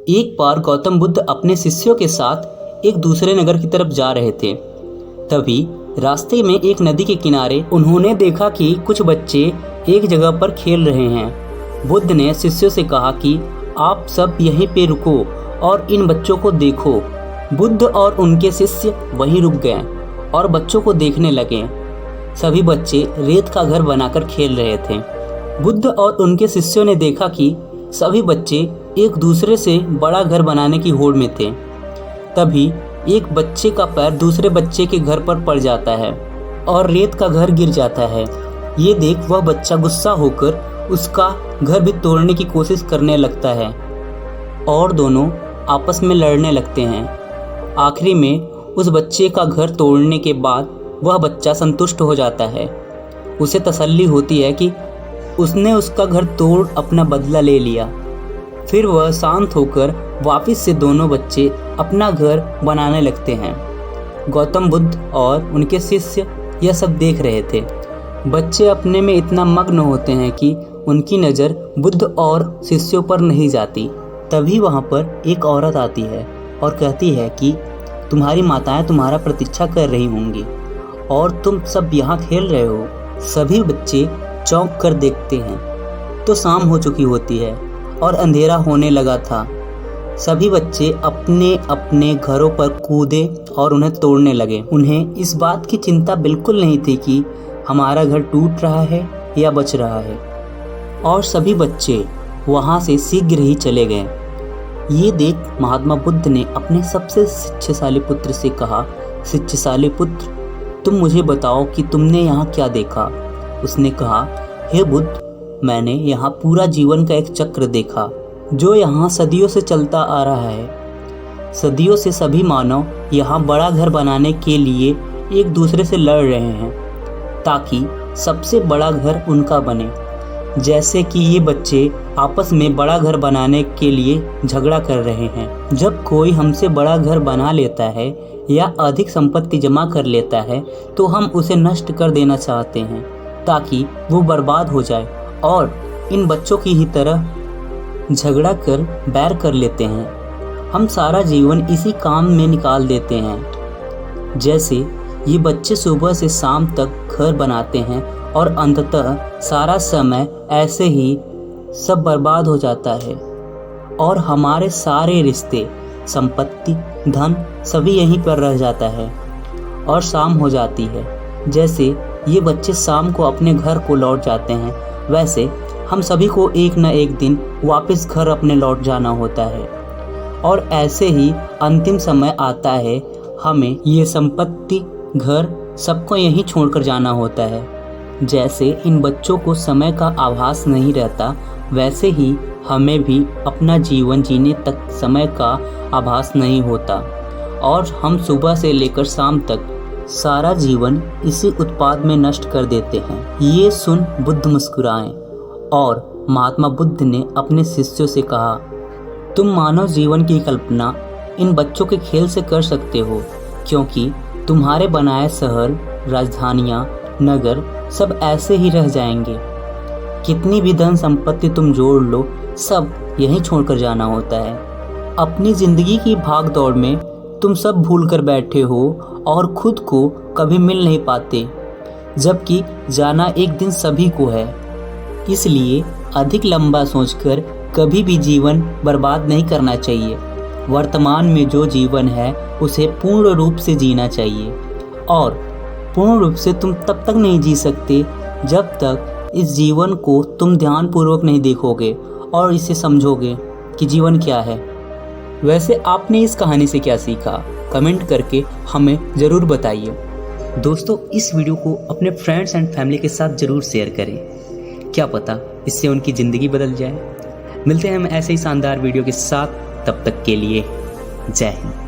एक बार गौतम बुद्ध अपने शिष्यों के साथ एक दूसरे नगर की तरफ जा रहे थे। तभी रास्ते में एक नदी के किनारे उन्होंने देखा कि कुछ बच्चे एक जगह पर खेल रहे हैं। बुद्ध ने शिष्यों से कहा कि आप सब यहीं पे रुको और इन बच्चों को देखो। बुद्ध और उनके शिष्य वहीं रुक गए और बच्चों को देखने लगे। सभी बच्चे रेत का घर बनाकर खेल रहे थे। बुद्ध और उनके शिष्यों ने देखा कि सभी बच्चे एक दूसरे से बड़ा घर बनाने की होड़ में थे। तभी एक बच्चे का पैर दूसरे बच्चे के घर पर पड़ जाता है और रेत का घर गिर जाता है। ये देख वह बच्चा गुस्सा होकर उसका घर भी तोड़ने की कोशिश करने लगता है और दोनों आपस में लड़ने लगते हैं। आखिरी में उस बच्चे का घर तोड़ने के बाद वह बच्चा संतुष्ट हो जाता है। उसे तसल्ली होती है कि उसने उसका घर तोड़ अपना बदला ले लिया। फिर वह शांत होकर वापस से दोनों बच्चे अपना घर बनाने लगते हैं। गौतम बुद्ध और उनके शिष्य यह सब देख रहे थे। बच्चे अपने में इतना मग्न होते हैं कि उनकी नज़र बुद्ध और शिष्यों पर नहीं जाती। तभी वहाँ पर एक औरत आती है और कहती है कि तुम्हारी माताएं तुम्हारा प्रतीक्षा कर रही होंगी और तुम सब यहाँ खेल रहे हो। सभी बच्चे चौंक कर देखते हैं तो शाम हो चुकी होती है और अंधेरा होने लगा था। सभी बच्चे अपने अपने घरों पर कूदे और उन्हें तोड़ने लगे। उन्हें इस बात की चिंता बिल्कुल नहीं थी कि हमारा घर टूट रहा है या बच रहा है, और सभी बच्चे वहाँ से शीघ्र ही चले गए। ये देख महात्मा बुद्ध ने अपने सबसे शिक्षाशाली पुत्र से कहा, शिक्षाशाली पुत्र, तुम मुझे बताओ कि तुमने यहाँ क्या देखा। उसने कहा, हे बुद्ध, मैंने यहाँ पूरा जीवन का एक चक्र देखा जो यहाँ सदियों से चलता आ रहा है। सदियों से सभी मानव यहाँ बड़ा घर बनाने के लिए एक दूसरे से लड़ रहे हैं ताकि सबसे बड़ा घर उनका बने। जैसे कि ये बच्चे आपस में बड़ा घर बनाने के लिए झगड़ा कर रहे हैं। जब कोई हमसे बड़ा घर बना लेता है या अधिक संपत्ति जमा कर लेता है तो हम उसे नष्ट कर देना चाहते हैं ताकि वो बर्बाद हो जाए, और इन बच्चों की ही तरह झगड़ा कर बैर कर लेते हैं। हम सारा जीवन इसी काम में निकाल देते हैं। जैसे ये बच्चे सुबह से शाम तक घर बनाते हैं और अंततः सारा समय ऐसे ही सब बर्बाद हो जाता है और हमारे सारे रिश्ते, संपत्ति, धन सभी यहीं पर रह जाता है और शाम हो जाती है। जैसे ये बच्चे शाम को अपने घर को लौट जाते हैं, वैसे हम सभी को एक न एक दिन वापस घर अपने लौट जाना होता है, और ऐसे ही अंतिम समय आता है, हमें ये संपत्ति, घर सबको यहीं छोड़कर जाना होता है। जैसे इन बच्चों को समय का आभास नहीं रहता, वैसे ही हमें भी अपना जीवन जीने तक समय का आभास नहीं होता, और हम सुबह से लेकर शाम तक सारा जीवन इसी उत्पाद में नष्ट कर देते हैं। ये सुन बुद्ध मुस्कुराए और महात्मा बुद्ध ने अपने शिष्यों से कहा, तुम मानव जीवन की कल्पना इन बच्चों के खेल से कर सकते हो, क्योंकि तुम्हारे बनाए शहर, राजधानियाँ, नगर सब ऐसे ही रह जाएंगे। कितनी भी धन संपत्ति तुम जोड़ लो, सब यहीं छोड़कर जाना होता है। अपनी जिंदगी की भाग दौड़ में तुम सब भूल कर बैठे हो और खुद को कभी मिल नहीं पाते, जबकि जाना एक दिन सभी को है। इसलिए अधिक लंबा सोचकर कभी भी जीवन बर्बाद नहीं करना चाहिए। वर्तमान में जो जीवन है उसे पूर्ण रूप से जीना चाहिए, और पूर्ण रूप से तुम तब तक नहीं जी सकते जब तक इस जीवन को तुम ध्यानपूर्वक नहीं देखोगे और इसे समझोगे कि जीवन क्या है। वैसे आपने इस कहानी से क्या सीखा, कमेंट करके हमें ज़रूर बताइए। दोस्तों, इस वीडियो को अपने फ्रेंड्स एंड फैमिली के साथ ज़रूर शेयर करें। क्या पता इससे उनकी ज़िंदगी बदल जाए। मिलते हैं हम ऐसे ही शानदार वीडियो के साथ, तब तक के लिए जय हिंद।